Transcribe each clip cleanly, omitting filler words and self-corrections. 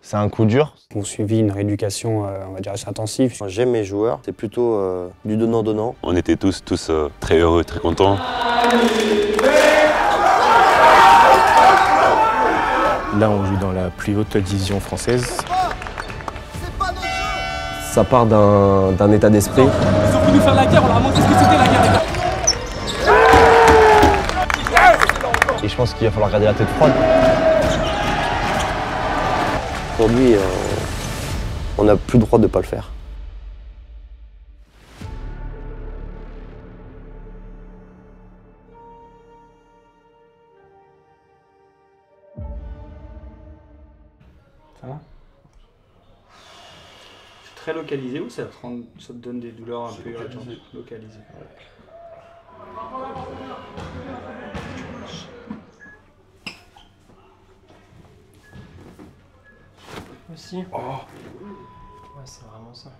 c'est un coup dur. On suivi une rééducation, on va dire, assez intensive. J'aime mes joueurs, c'est plutôt du donnant-donnant. On était tous très heureux, très contents. Là, on joue dans la plus haute division française. Ça part d'un état d'esprit. Ils ont voulu faire la guerre, on leur a montré ce que c'était la guerre, les gars. Et je pense qu'il va falloir garder la tête froide. Aujourd'hui, on n'a plus le droit de ne pas le faire. Ça va? C'est très localisé ou ça te donne des douleurs un peu localisées? Aussi. Oh. Ouais, c'est vraiment ça.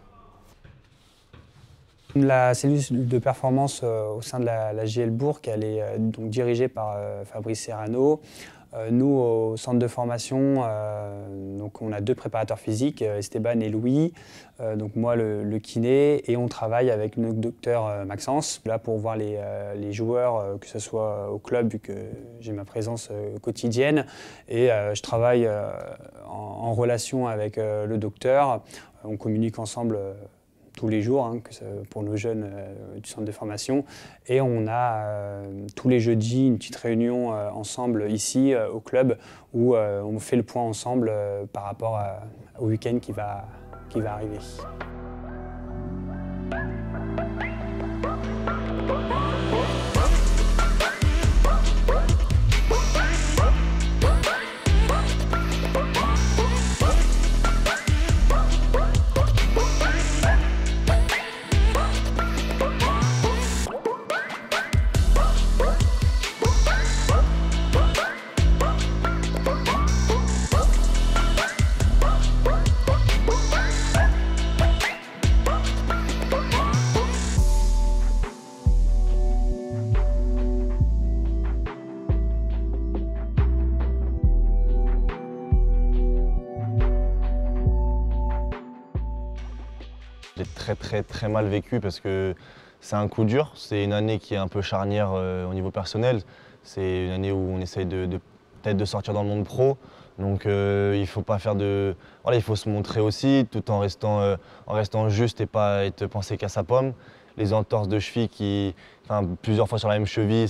La cellule de performance au sein de la JL Bourg, elle est donc dirigée par Fabrice Serrano. Nous, au centre de formation, donc on a 2 préparateurs physiques, Esteban et Louis, donc moi le kiné, et on travaille avec notre docteur Maxence, là pour voir les joueurs, que ce soit au club, vu que j'ai ma présence quotidienne, et je travaille en relation avec le docteur, on communique ensemble tous les jours, hein, pour nos jeunes du centre de formation. Et on a tous les jeudis une petite réunion ensemble ici au club où on fait le point ensemble par rapport au week-end qui va arriver. J'ai très mal vécu parce que c'est un coup dur. C'est une année qui est un peu charnière au niveau personnel. C'est une année où on essaye peut-être de sortir dans le monde pro. Donc il faut pas faire de... Voilà, il faut se montrer aussi tout en restant juste et pas être pensé qu'à sa pomme. Les entorses de cheville plusieurs fois sur la même cheville,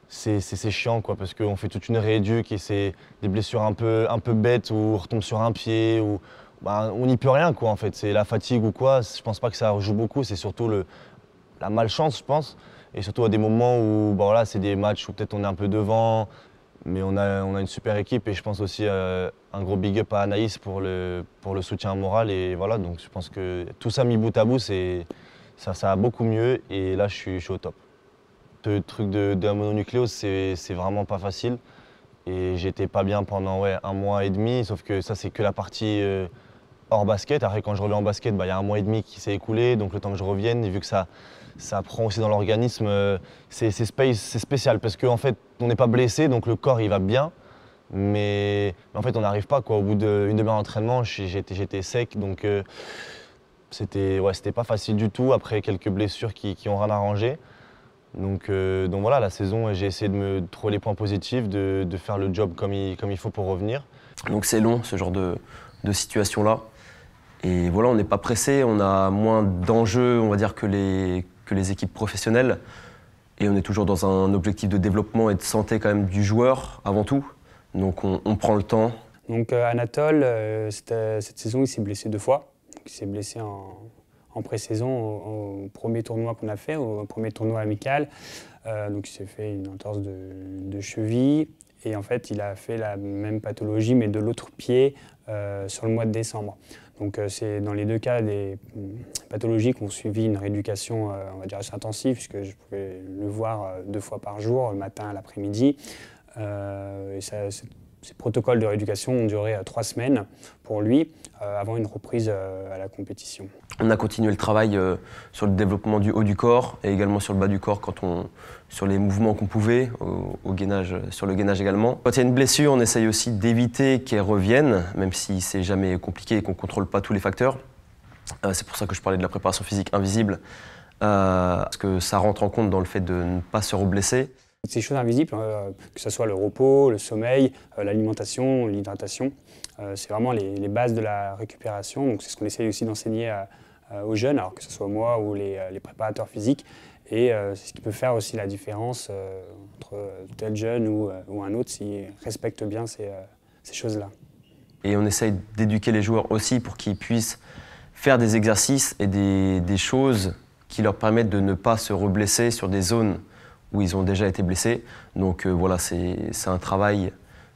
c'est chiant quoi, parce qu'on fait toute une rééduque et c'est des blessures un peu bêtes où on retombe sur un pied, ou on n'y peut rien quoi en fait. C'est la fatigue ou quoi, je pense pas que ça joue beaucoup, c'est surtout la malchance je pense. Et surtout à des moments où voilà, c'est des matchs où peut-être on est un peu devant, mais on a une super équipe, et je pense aussi un gros big up à Anaïs pour le soutien moral. Et voilà, donc je pense que tout ça mis bout à bout, ça va beaucoup mieux, et là je suis au top. Le truc de la mononucléose, c'est vraiment pas facile. Et j'étais pas bien pendant 1 mois et demi, sauf que ça c'est que la partie hors basket. Après quand je reviens en basket, y a 1 mois et demi qui s'est écoulé, donc le temps que je revienne, et vu que ça prend aussi dans l'organisme, c'est spécial parce qu'en fait on n'est pas blessé, donc le corps il va bien, mais en fait on n'arrive pas quoi. Au bout d'une demi-heure d'entraînement, j'étais sec, donc c'était pas facile du tout, après quelques blessures qui ont rien arrangé. Donc voilà, la saison, j'ai essayé de trouver les points positifs, de faire le job comme il faut pour revenir. Donc c'est long, ce genre de situation-là. Et voilà, on n'est pas pressé, on a moins d'enjeux, on va dire, que les équipes professionnelles. Et on est toujours dans un objectif de développement et de santé quand même du joueur, avant tout. Donc on prend le temps. Donc Anatole, cette saison, il s'est blessé 2 fois. Il s'est blessé en pré-saison au premier tournoi qu'on a fait, au premier tournoi amical. Donc il s'est fait une entorse de cheville. Et en fait, il a fait la même pathologie, mais de l'autre pied, sur le mois de décembre. Donc c'est dans les 2 cas des pathologies qui ont suivi une rééducation, on va dire, assez intensive, puisque je pouvais le voir 2 fois par jour, le matin et l'après-midi. Et ça, Ces protocoles de rééducation ont duré 3 semaines pour lui, avant une reprise à la compétition. On a continué le travail sur le développement du haut du corps et également sur le bas du corps sur les mouvements qu'on pouvait, sur le gainage également. Quand il y a une blessure, on essaye aussi d'éviter qu'elle revienne, même si c'est jamais compliqué et qu'on ne contrôle pas tous les facteurs. C'est pour ça que je parlais de la préparation physique invisible, parce que ça rentre en compte dans le fait de ne pas se reblesser. Ces choses invisibles, que ce soit le repos, le sommeil, l'alimentation, l'hydratation, c'est vraiment les bases de la récupération. Donc c'est ce qu'on essaye aussi d'enseigner aux jeunes, alors que ce soit moi ou les préparateurs physiques. Et c'est ce qui peut faire aussi la différence entre tel jeune ou un autre s'il respecte bien ces choses-là. Et on essaye d'éduquer les joueurs aussi pour qu'ils puissent faire des exercices et des choses qui leur permettent de ne pas se reblesser sur des zones où ils ont déjà été blessés. Donc voilà, c'est un travail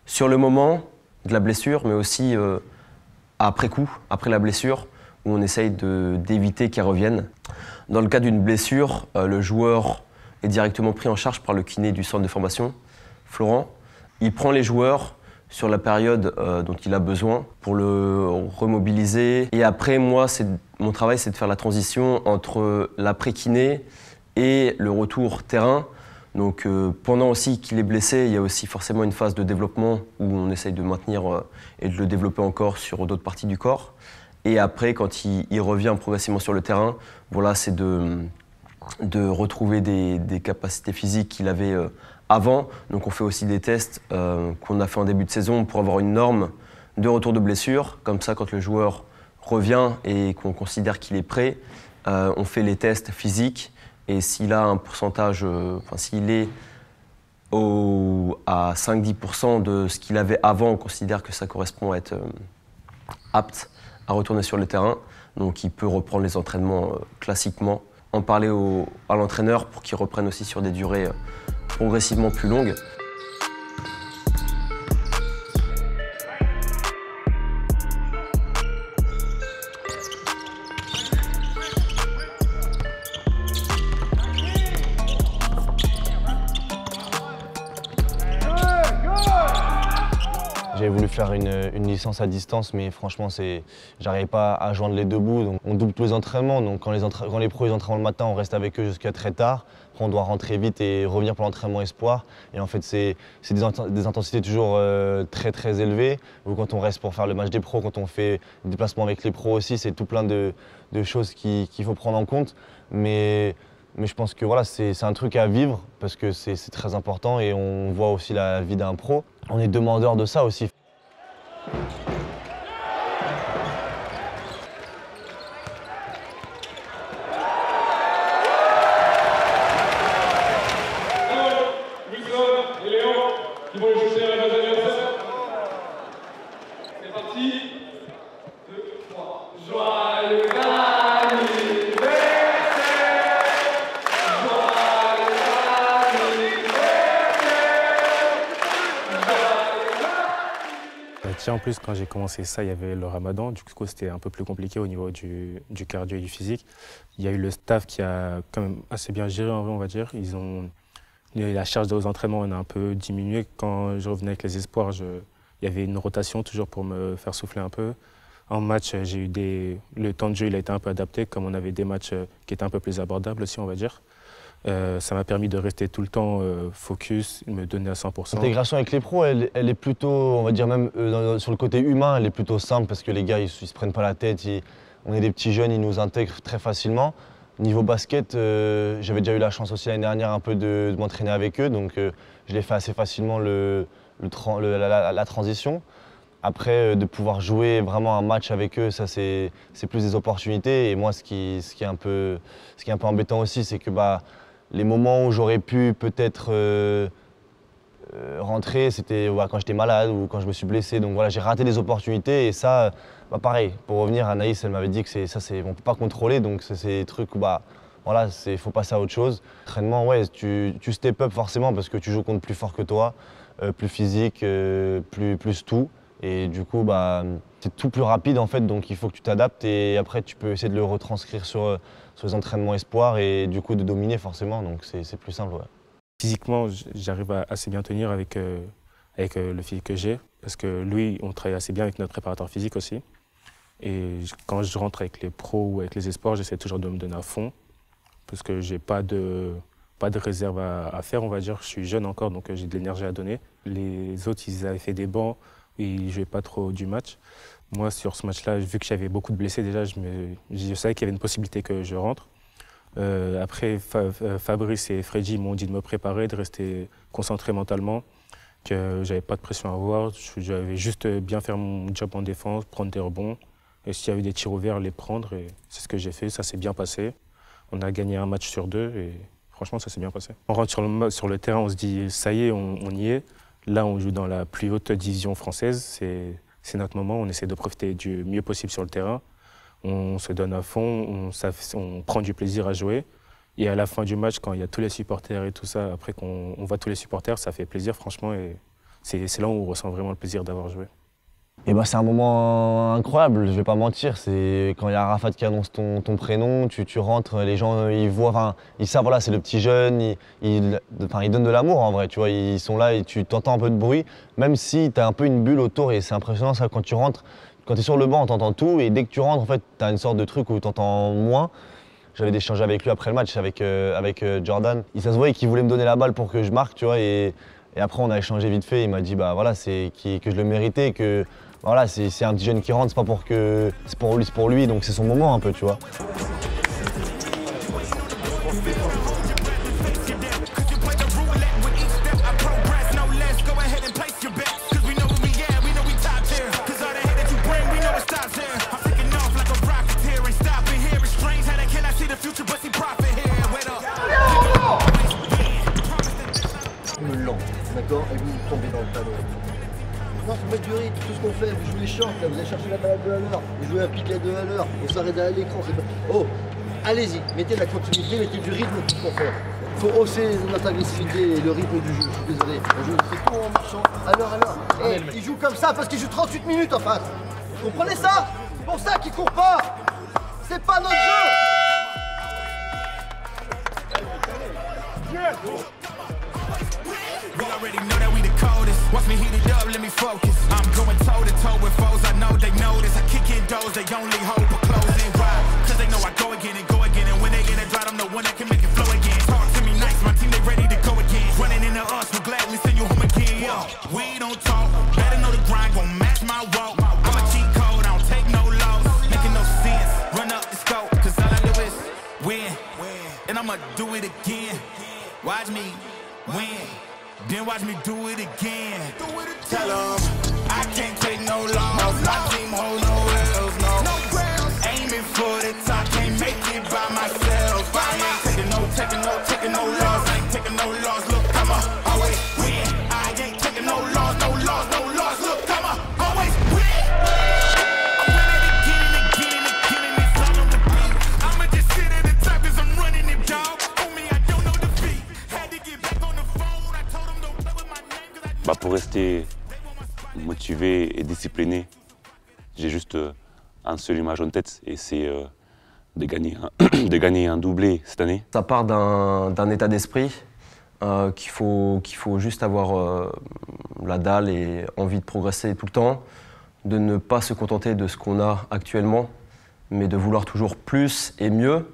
sur le moment de la blessure, mais aussi après coup, après la blessure, où on essaye d'éviter qu'elle revienne. Dans le cas d'une blessure, le joueur est directement pris en charge par le kiné du centre de formation, Florent. Il prend les joueurs sur la période dont il a besoin pour le remobiliser. Et après, moi, mon travail, c'est de faire la transition entre l'après-kiné et le retour terrain. Donc pendant aussi qu'il est blessé, il y a aussi forcément une phase de développement où on essaye de maintenir et de le développer encore sur d'autres parties du corps. Et après, quand il revient progressivement sur le terrain, voilà, c'est de retrouver des capacités physiques qu'il avait avant. Donc on fait aussi des tests qu'on a fait en début de saison pour avoir une norme de retour de blessure. Comme ça, quand le joueur revient et qu'on considère qu'il est prêt, on fait les tests physiques. Et s'il a un pourcentage, s'il est à 5-10% de ce qu'il avait avant, on considère que ça correspond à être apte à retourner sur le terrain. Donc il peut reprendre les entraînements classiquement. En parler à l'entraîneur pour qu'il reprenne aussi sur des durées progressivement plus longues. J'avais voulu faire une licence à distance, mais franchement, j'arrivais pas à joindre les deux bouts. Donc, on double tous les entraînements. Donc, quand les pros entraînements le matin, on reste avec eux jusqu'à très tard. Après, on doit rentrer vite et revenir pour l'entraînement espoir. Et en fait, c'est des intensités toujours très très élevées. Ou quand on reste pour faire le match des pros, quand on fait des déplacements avec les pros aussi, c'est tout plein de choses qu'il faut prendre en compte. Mais je pense que voilà, c'est un truc à vivre parce que c'est très important et on voit aussi la vie d'un pro. On est demandeur de ça aussi. Et Léon qui vont les jeter à nos adversaires. C'est parti. 2, 3. Joyeux En plus, quand j'ai commencé ça, il y avait le ramadan. Du coup, c'était un peu plus compliqué au niveau du cardio et du physique. Il y a eu le staff qui a quand même assez bien géré, en vrai, on va dire. La charge aux entraînements, on a un peu diminué. Quand je revenais avec les espoirs, il y avait une rotation toujours pour me faire souffler un peu. En match, le temps de jeu il a été un peu adapté, comme on avait des matchs qui étaient un peu plus abordables aussi, on va dire. Ça m'a permis de rester tout le temps focus, me donner à 100%. L'intégration avec les pros, elle est plutôt, on va dire même sur le côté humain, elle est plutôt simple parce que les gars, ils se prennent pas la tête. On est des petits jeunes, ils nous intègrent très facilement. Niveau basket, j'avais déjà eu la chance aussi l'année dernière un peu de m'entraîner avec eux, donc je l'ai fait assez facilement la transition. Après, de pouvoir jouer vraiment un match avec eux, ça c'est plus des opportunités. Et moi, ce qui est un peu embêtant aussi, c'est que les moments où j'aurais pu peut-être rentrer, c'était quand j'étais malade ou quand je me suis blessé. Donc voilà, j'ai raté des opportunités et ça, pareil. Pour revenir, Anaïs, elle m'avait dit que on ne peut pas contrôler, donc c'est des trucs où voilà, faut passer à autre chose. L'entraînement, ouais, tu step up forcément parce que tu joues contre plus fort que toi, plus physique, plus tout. Et du coup, c'est tout plus rapide en fait, donc il faut que tu t'adaptes et après tu peux essayer de le retranscrire sur les entraînements espoirs et du coup de dominer forcément, donc c'est plus simple. Ouais. Physiquement, j'arrive à assez bien tenir avec le physique que j'ai. parce que lui, on travaille assez bien avec notre préparateur physique aussi. Et quand je rentre avec les pros ou avec les espoirs, j'essaie toujours de me donner à fond, parce que j'ai pas de réserve à faire, on va dire. Je suis jeune encore, donc j'ai de l'énergie à donner. Les autres, ils avaient fait des bancs, ils ne jouaient pas trop du match. Moi, sur ce match-là, vu que j'avais beaucoup de blessés déjà, je savais qu'il y avait une possibilité que je rentre. Après, Fabrice et Freddy m'ont dit de me préparer, de rester concentré mentalement, que j'avais pas de pression à avoir. J'avais juste bien faire mon job en défense, prendre des rebonds. Et s'il y avait des tirs ouverts, les prendre. Et c'est ce que j'ai fait, ça s'est bien passé. On a gagné un match sur 2 et franchement, ça s'est bien passé. On rentre sur le terrain, on se dit, ça y est, on y est. Là, on joue dans la plus haute division française. C'est notre moment, on essaie de profiter du mieux possible sur le terrain. On se donne à fond, on prend du plaisir à jouer. Et à la fin du match, quand il y a tous les supporters et tout ça, après qu'on voit tous les supporters, ça fait plaisir franchement. Et c'est là où on ressent vraiment le plaisir d'avoir joué. Et bah, c'est un moment incroyable, je vais pas mentir. C'est quand il y a Arafat qui annonce ton prénom, tu rentres, les gens ils voient, enfin, ils savent, voilà, c'est le petit jeune, ils donnent de l'amour en vrai, tu vois, ils sont là et tu t'entends un peu de bruit, même si tu as un peu une bulle autour et c'est impressionnant ça quand tu rentres. Quand tu es sur le banc, on t'entend tout et dès que tu rentres, en fait, tu as une sorte de truc où tu entends moins. J'avais échangé avec lui après le match, avec Jordan. Ça se voyait qu'il voulait me donner la balle pour que je marque, tu vois. Et après, on a échangé vite fait. Il m'a dit bah, voilà, que je le méritais, que voilà, c'est un petit jeune qui rentre, c'est pas pour que c'est pour lui, donc c'est son moment un peu, tu vois. D'accord, et vous tombez dans le panneau. Non, faut mettre du rythme, tout ce qu'on fait, vous jouez short, là, vous allez chercher la balle à 2 à l'heure, vous jouez un pick à 2 à l'heure, on s'arrête à l'écran, c'est pas... Oh, allez-y, mettez la continuité, mettez du rythme tout ce qu'on fait. Faut hausser notre agressivité et le rythme du jeu, je suis désolé. On joue tout en marchant, à l'heure. Hey, il joue comme ça parce qu'il joue 38 minutes en face. Vous comprenez ça? C'est pour ça qu'il court pas. C'est pas notre jeu. We already know that we the coldest. Watch me heat it up, let me focus. I'm going toe to toe with foes, I know they notice. I kick in doors, they only hope for closing. Why? Cause they know I go again. And when they get it dry, I'm the one that can make it flow again. Talk to me nice, my team, they ready to go again. Running into us, we'll gladly send you home again. We don't talk, better know the grind, gon' match my walk. I'm a cheat code, I don't take no loss. Making no sense, run up the scope. Cause all I do is win. And I'ma do it again. Watch me win. Then watch me do it again. Tell them I can't take no loss. My team hold no L's, no. Aiming for the top, can't make it by myself. I ain't taking no loss. I ain't taking no loss. Look, come on, always win. I ain't taking no loss. Look, come on, always win. I'm winning again and it's all on the beat. I'ma just sit at the top 'cause I'm running it, dog. On me, I don't know defeat. Had to get back on the phone. Pour rester motivé et discipliné, j'ai juste un seule image en tête et c'est de gagner un doublé cette année. Ça part d'un état d'esprit qu'il faut juste avoir la dalle et envie de progresser tout le temps, de ne pas se contenter de ce qu'on a actuellement, mais de vouloir toujours plus et mieux.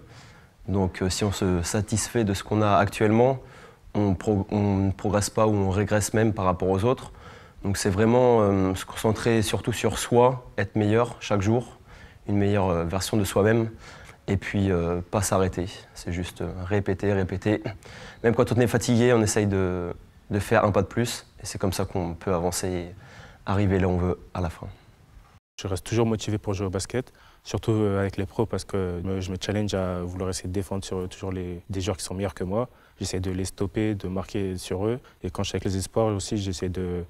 Donc si on se satisfait de ce qu'on a actuellement, on ne progresse pas ou on régresse même par rapport aux autres. Donc c'est vraiment se concentrer surtout sur soi, être meilleur chaque jour, une meilleure version de soi-même, et puis pas s'arrêter. C'est juste répéter. Même quand on est fatigué, on essaye de faire un pas de plus, et c'est comme ça qu'on peut avancer et arriver là où on veut à la fin. Je reste toujours motivé pour jouer au basket, surtout avec les pros, parce que je me challenge à vouloir essayer de défendre sur toujours des joueurs qui sont meilleurs que moi. J'essaie de les stopper, de marquer sur eux. Et quand je suis avec les espoirs aussi, j'essaie de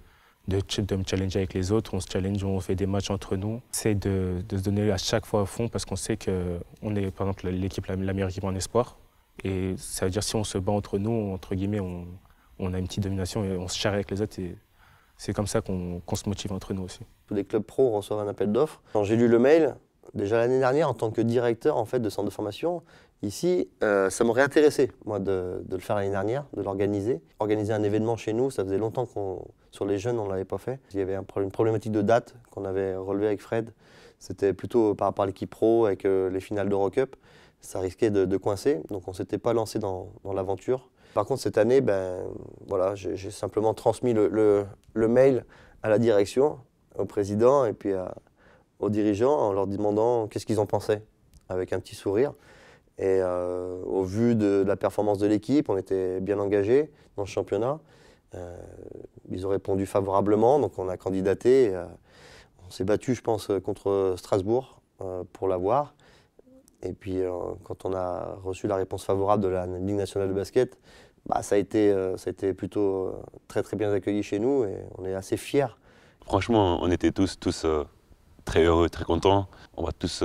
me challenger avec les autres. On se challenge, on fait des matchs entre nous. On essaie de se donner à chaque fois à fond parce qu'on sait qu'on est, par exemple, la meilleure équipe en espoir. Et ça veut dire si on se bat entre nous, entre guillemets, on a une petite domination et on se charrie avec les autres. Et c'est comme ça qu'on se motive entre nous aussi. Des clubs pro reçoivent un appel d'offres. Quand j'ai lu le mail, Déjà l'année dernière, en tant que directeur en fait, de centre de formation, ici, ça m'aurait intéressé, moi, de le faire l'année dernière, de l'organiser. Organiser un événement chez nous, ça faisait longtemps sur les jeunes, on ne l'avait pas fait. Il y avait une problématique de date qu'on avait relevée avec Fred. C'était plutôt par rapport à l'équipe pro, avec les finales d'Eurocup. Ça risquait de coincer, donc on ne s'était pas lancé dans l'aventure. Par contre, cette année, voilà, j'ai simplement transmis le mail à la direction, au président et puis aux dirigeants en leur demandant qu'est-ce qu'ils en pensaient, avec un petit sourire. Et au vu de la performance de l'équipe, on était bien engagés dans le championnat. Ils ont répondu favorablement, donc on a candidaté. On s'est battu, je pense, contre Strasbourg pour l'avoir. Et puis, quand on a reçu la réponse favorable de la Ligue nationale de basket, ça a été plutôt très très bien accueilli chez nous et on est assez fiers. Franchement, on était tous très heureux, très contents. On va tous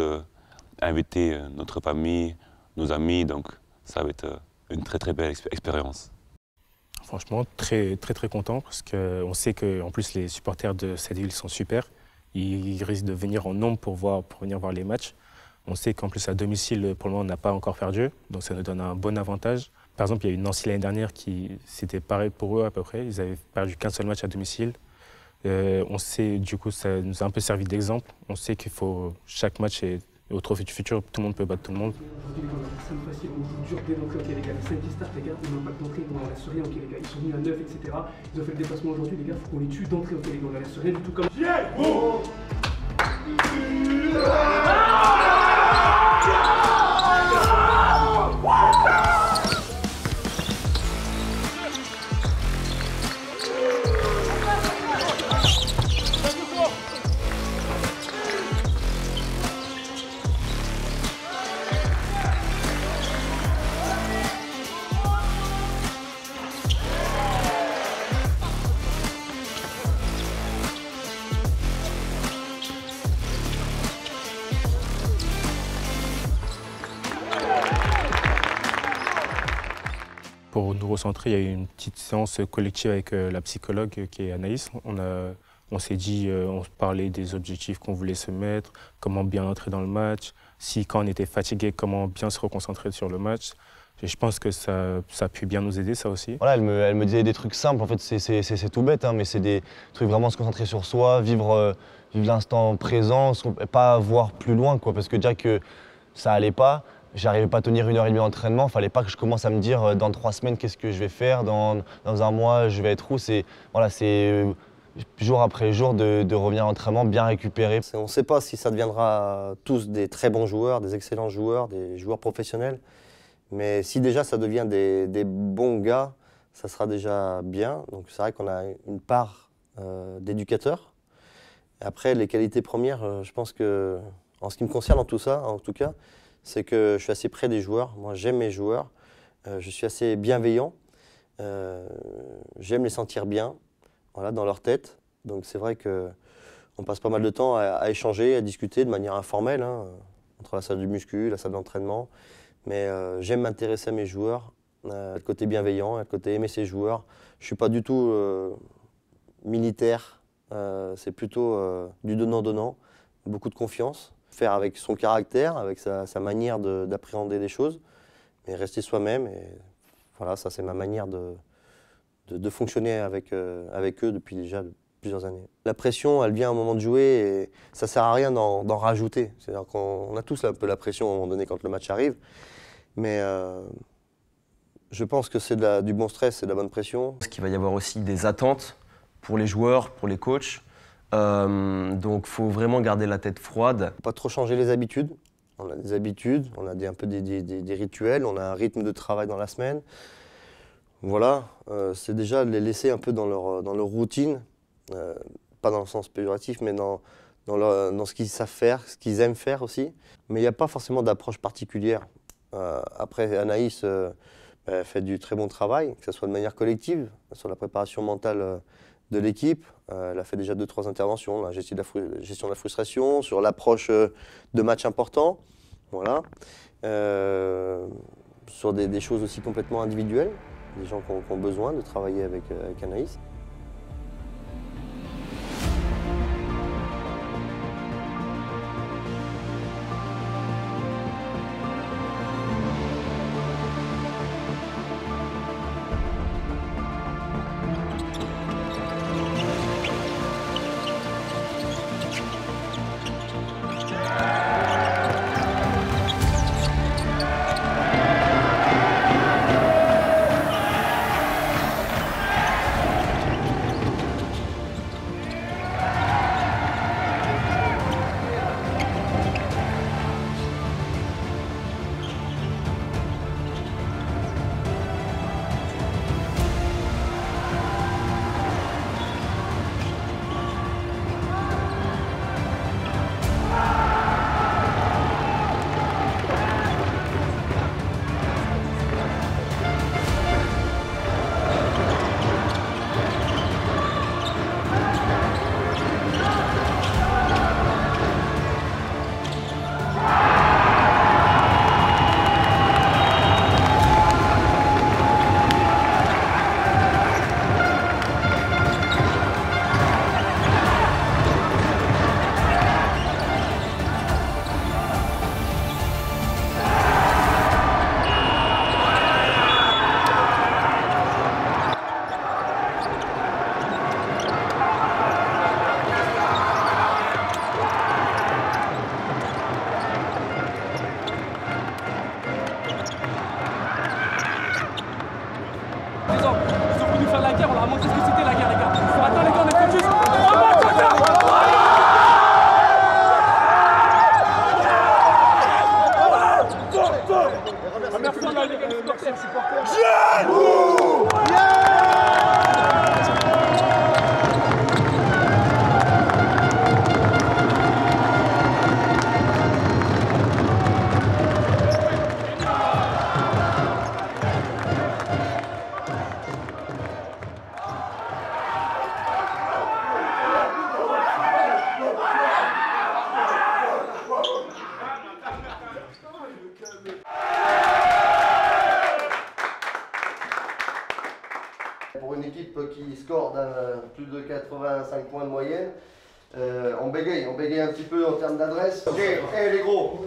inviter notre famille, nos amis, donc ça va être une très très belle expérience. Franchement, très content parce qu'on sait qu'en plus les supporters de cette ville sont super. Ils risquent de venir en nombre pour venir voir les matchs. On sait qu'en plus à domicile, pour le moment, on n'a pas encore perdu, donc ça nous donne un bon avantage. Par exemple, il y a eu Nancy l'année dernière qui c'était pareil pour eux à peu près. Ils avaient perdu qu'un seul match à domicile. On sait, du coup, ça nous a un peu servi d'exemple. On sait qu'il faut chaque match et au trophée du futur, tout le monde peut battre tout le monde. Aujourd'hui, les gars, c'est facile, on joue dur dès l'entrée, ok les gars, les 5 qui startent, les gars, ils n'ont pas d'entrée, on ne reste rien, ok les gars, ils sont venus à 9, etc. Ils ont fait le déplacement aujourd'hui, les gars, il faut qu'on les tue d'entrée, ok les gars, on ne reste rien du tout comme... Pour nous recentrer, il y a eu une petite séance collective avec la psychologue qui est Anaïs. On s'est dit, on parlait des objectifs qu'on voulait se mettre, comment bien entrer dans le match, si quand on était fatigué, comment bien se reconcentrer sur le match. Et je pense que ça a pu bien nous aider, ça aussi. Voilà, elle me disait des trucs simples, en fait c'est tout bête, hein, mais c'est des trucs vraiment se concentrer sur soi, vivre l'instant présent, pas voir plus loin, quoi, parce que déjà que ça allait pas, j'arrivais pas à tenir 1h30 d'entraînement, fallait pas que je commence à me dire dans 3 semaines qu'est-ce que je vais faire, dans un mois je vais être où, voilà, c'est jour après jour de revenir à l'entraînement bien récupéré. On ne sait pas si ça deviendra tous des très bons joueurs, des excellents joueurs, des joueurs professionnels. Mais si déjà ça devient des bons gars, ça sera déjà bien. Donc c'est vrai qu'on a une part d'éducateurs. Après, les qualités premières, je pense que, en ce qui me concerne en tout cas, c'est que je suis assez près des joueurs. Moi, j'aime mes joueurs. Je suis assez bienveillant. J'aime les sentir bien, voilà, dans leur tête. Donc c'est vrai qu'on passe pas mal de temps à échanger, à discuter de manière informelle, hein, entre la salle du muscu, la salle d'entraînement. Mais j'aime m'intéresser à mes joueurs, le côté bienveillant, le côté aimer ses joueurs. Je ne suis pas du tout militaire, c'est plutôt du donnant-donnant, beaucoup de confiance. Faire avec son caractère, avec sa manière d'appréhender les choses, mais rester soi-même. Et voilà, ça c'est ma manière de fonctionner avec eux depuis déjà plusieurs années. La pression, elle vient au moment de jouer et ça ne sert à rien d'en rajouter. C'est-à-dire qu'on a tous un peu la pression à un moment donné quand le match arrive. Mais je pense que c'est du bon stress, c'est de la bonne pression. Parce qu'il va y avoir aussi des attentes pour les joueurs, pour les coachs. Donc il faut vraiment garder la tête froide. Pas trop changer les habitudes. On a des habitudes, on a un peu des rituels, on a un rythme de travail dans la semaine. Voilà, c'est déjà de les laisser un peu dans leur routine, pas dans le sens péjoratif, mais dans ce qu'ils savent faire, ce qu'ils aiment faire aussi. Mais il n'y a pas forcément d'approche particulière. Après, Anaïs fait du très bon travail, que ce soit de manière collective, sur la préparation mentale de l'équipe. Elle a fait déjà 2-3 interventions, la gestion de la frustration, sur l'approche de matchs importants, voilà. Sur des choses aussi complètement individuelles, des gens qui ont besoin de travailler avec Anaïs. scores de plus de 85 points de moyenne. On bégaye un petit peu en termes d'adresse. Ok, hey, les gros.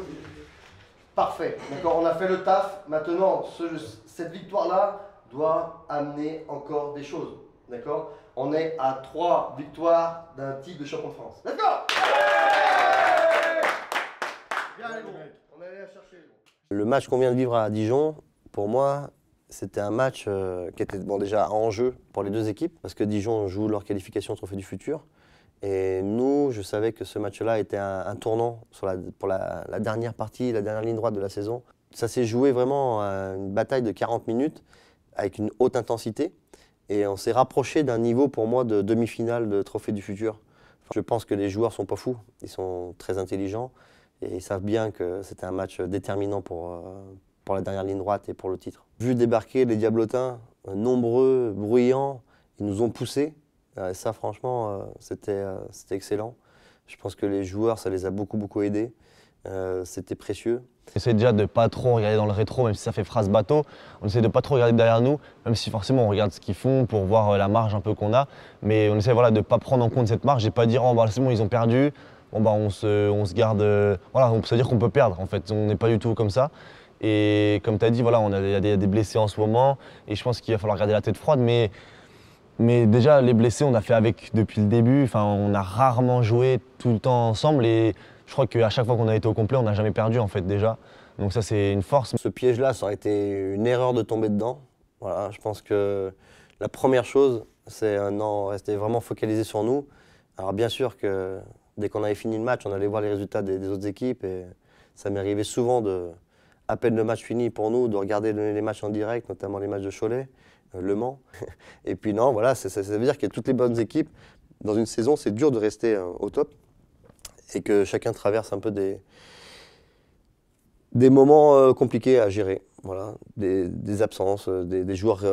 Parfait, d'accord, on a fait le taf. Maintenant, cette victoire-là doit amener encore des choses, d'accord. On est à 3 victoires d'un titre de champion de France. Let's go! Bien les gros, on est allé chercher les gros. Le match qu'on vient de vivre à Dijon, pour moi, c'était un match qui était déjà en jeu pour les deux équipes, parce que Dijon joue leur qualification au Trophée du Futur. Et nous, je savais que ce match-là était un tournant pour la dernière partie, la dernière ligne droite de la saison. Ça s'est joué vraiment une bataille de 40 minutes avec une haute intensité. Et on s'est rapproché d'un niveau pour moi de demi-finale de Trophée du Futur. Je pense que les joueurs ne sont pas fous, ils sont très intelligents et ils savent bien que c'était un match déterminant pour la dernière ligne droite et pour le titre. Vu débarquer les Diablotins, nombreux, bruyants, ils nous ont poussés. Et ça, franchement, c'était excellent. Je pense que les joueurs, ça les a beaucoup aidés. C'était précieux. On essaie déjà de ne pas trop regarder dans le rétro, même si ça fait phrase bateau. On essaie de ne pas trop regarder derrière nous, même si forcément on regarde ce qu'ils font pour voir la marge un peu qu'on a. Mais on essaie voilà, de ne pas prendre en compte cette marge et pas dire oh, bah, c'est bon, ils ont perdu. Bon, bah, on se garde. Voilà, on peut se dire qu'on peut perdre en fait. On n'est pas du tout comme ça. Et comme tu as dit, voilà, il y a des blessés en ce moment. Et je pense qu'il va falloir garder la tête froide. Mais déjà, les blessés, on a fait avec depuis le début. Enfin, on a rarement joué tout le temps ensemble. Et je crois qu'à chaque fois qu'on a été au complet, on n'a jamais perdu en fait déjà. Donc ça, c'est une force. Ce piège-là, ça aurait été une erreur de tomber dedans. Voilà, je pense que la première chose, c'est rester vraiment focalisé sur nous. Alors bien sûr que dès qu'on avait fini le match, on allait voir les résultats des autres équipes. Et ça m'est arrivé souvent, à peine le match fini pour nous, de regarder les matchs en direct, notamment les matchs de Cholet, Le Mans. Et puis non, voilà, ça veut dire qu'il y a toutes les bonnes équipes. Dans une saison, c'est dur de rester au top. Et que chacun traverse un peu des moments compliqués à gérer. Voilà, des absences, des joueurs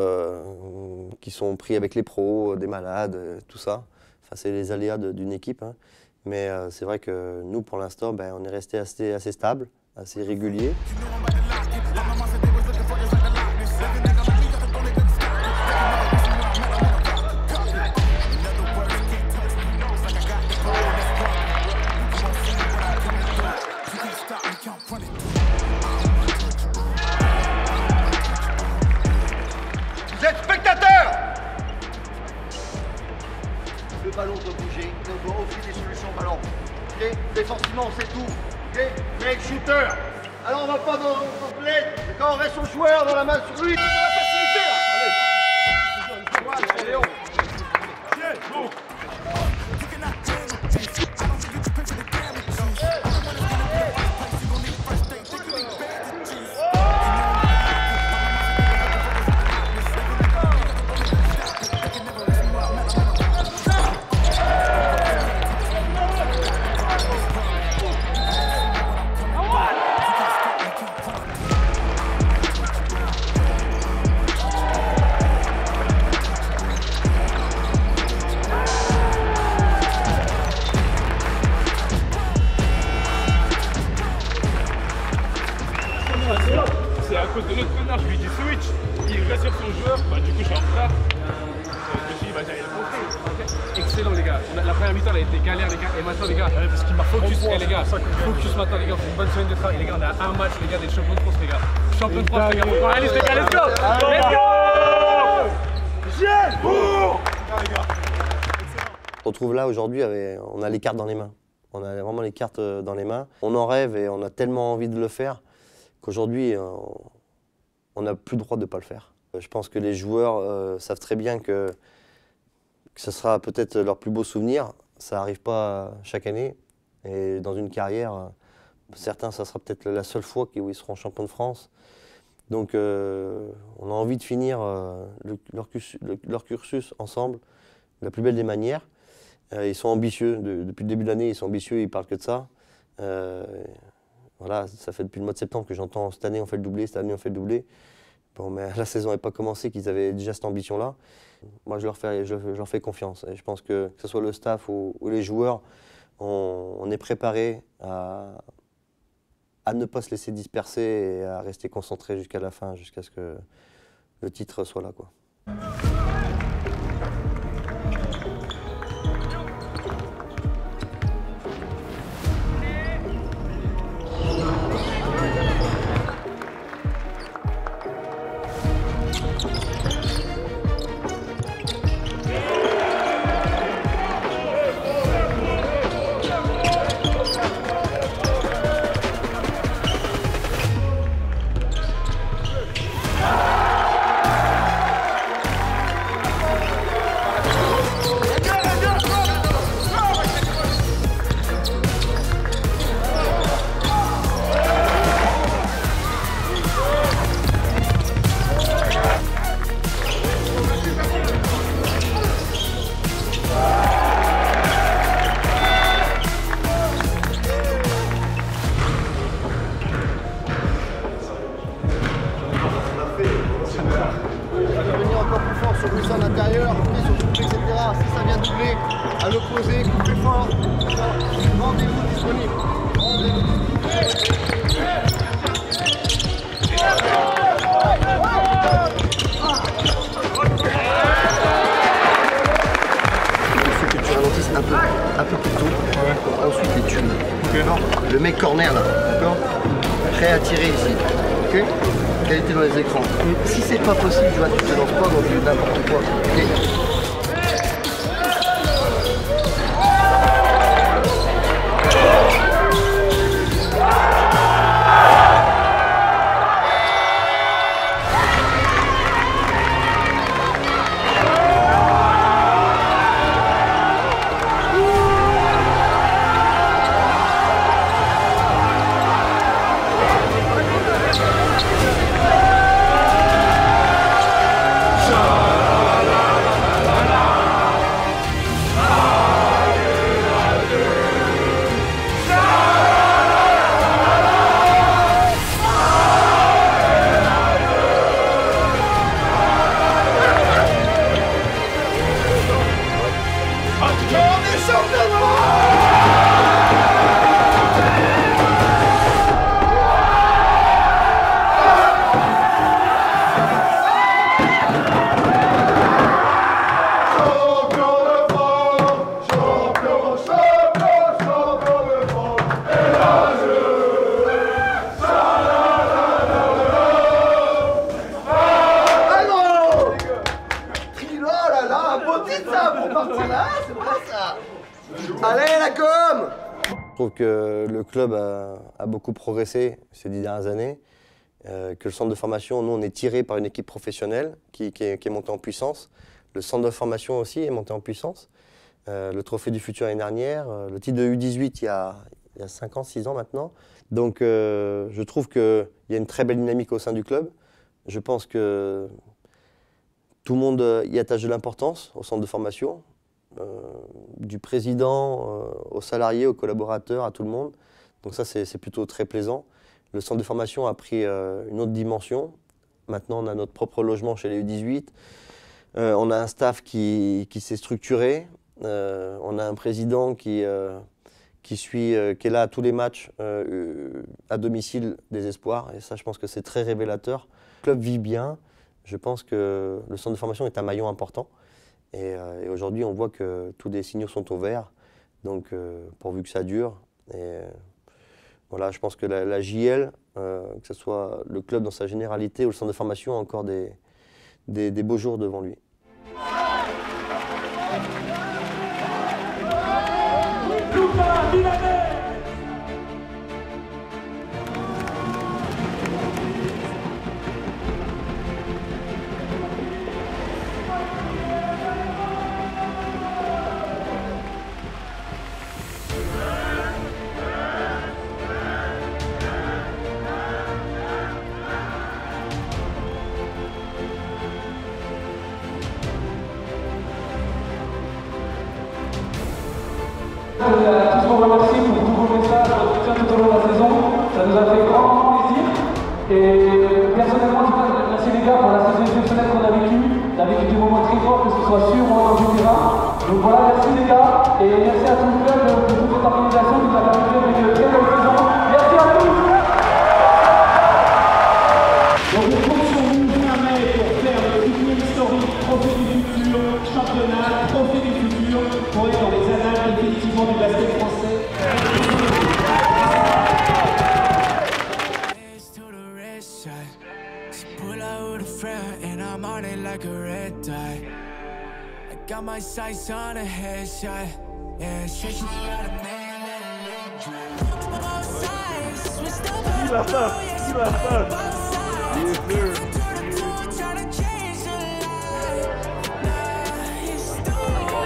qui sont pris avec les pros, des malades, tout ça. Enfin, c'est les aléas d'une équipe. Hein. Mais c'est vrai que nous, pour l'instant, on est resté assez stable, assez régulier. Vous êtes spectateurs. Le ballon doit bouger, on doit offrir des solutions au ballon. Okay. Défensivement, on sait tout. Okay. Make shooter. Alors on va pas dans le bled, quand on reste au joueur dans la main sur lui, c'est de la facilité là. Allez. Léon. Bon. C'est à cause de l'autre connard, je lui dis switch, il reste sur son joueur, bah du coup je suis en retard. Je me suis dit bah j'allais le montrer. Excellent les gars, la première mi-temps elle a été galère les gars, et maintenant les gars, parce qu'il m'a focus, les gars, focus maintenant les gars, on fait une bonne semaine de travail, les gars on a un match les gars des champions de France les gars. Champion de France les gars, faut qu'on réalise les gars, let's go! Let's go! On se retrouve là aujourd'hui, on a les cartes dans les mains. On a vraiment les cartes dans les mains. On en rêve et on a tellement envie de le faire qu'aujourd'hui, on n'a plus le droit de ne pas le faire. Je pense que les joueurs savent très bien que ce sera peut-être leur plus beau souvenir. Ça n'arrive pas chaque année. Et dans une carrière, certains, ça sera peut-être la seule fois où ils seront champions de France. Donc on a envie de finir leur cursus ensemble de la plus belle des manières. Ils sont ambitieux. Depuis le début de l'année, ils sont ambitieux, ils parlent que de ça. Voilà, ça fait depuis le mois de septembre que j'entends cette année on fait le doublé, cette année on fait le doublé. Bon, mais la saison n'avait pas commencé, qu'ils avaient déjà cette ambition-là. Moi, je leur fais confiance. Et je pense que ce soit le staff ou les joueurs, on est préparés à ne pas se laisser disperser et à rester concentrés jusqu'à la fin, jusqu'à ce que le titre soit là, quoi. posez, coupez fort. Rendez-vous disponible. Il faut que tu ralentisses un peu plus tôt. Pour ensuite les tunes. Okay. Le mec corner là, d'accord? Prêt à tirer ici. Ok? Qualité dans les écrans. Si c'est pas possible, tu vois, tu te lances pas dans n'importe quoi. Okay. Allez la com! Je trouve que le club a beaucoup progressé ces 10 dernières années, que le centre de formation, nous on est tiré par une équipe professionnelle qui est montée en puissance. Le centre de formation aussi est monté en puissance. Le trophée du futur l'année dernière, le titre de U18 il y a 5 ans, 6 ans maintenant. Donc je trouve qu'il y a une très belle dynamique au sein du club. Je pense que tout le monde y attache de l'importance au centre de formation. Du président aux salariés, aux collaborateurs, à tout le monde. Donc ça, c'est plutôt très plaisant. Le centre de formation a pris une autre dimension. Maintenant, on a notre propre logement chez les U18. On a un staff qui s'est structuré. On a un président qui est là à tous les matchs à domicile des espoirs. Et ça, je pense que c'est très révélateur. Le club vit bien. Je pense que le centre de formation est un maillon important. Et aujourd'hui, on voit que tous les signaux sont au vert, donc pourvu que ça dure. Et voilà, je pense que la JL, que ce soit le club dans sa généralité ou le centre de formation, a encore des beaux jours devant lui. Tous vous remercier pour tous vos messages, votre soutien tout au long de la saison. Ça nous a fait grand plaisir. Et personnellement, je voudrais remercier les gars pour la saison exceptionnelle qu'on a vécue. On a vécu des moments très forts, que ce soit sur ou hors du terrain. Donc voilà, merci les gars. Et merci à tout le club pour toute cette organisation qui nous a permis de vivre une très belle saison. Merci à tous. Donc on compte sur vous jamais pour faire le futur historique, trophée du futur, championnat, trophée du futur, pour être dans les annales définitivement du basket français. Got my sights on a headshot. Yeah, shit, she got a man and a leg drop. Both sides, we still both know, yes, both sides. Trying to change the light. Nah, he's stupid.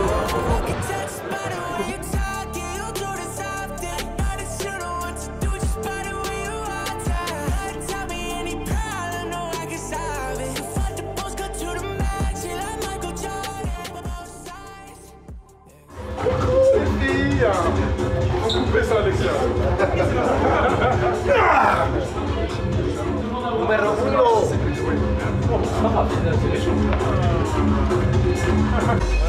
I can touch by the way you talk, yeah, you'll do this often. I just don't know what to do, just by the way you are. Tell me any problem, no, I can solve it. Fuck the post, cut to the max, yeah, like Michael Jordan. On couper ça, Alexia. Numéro 1.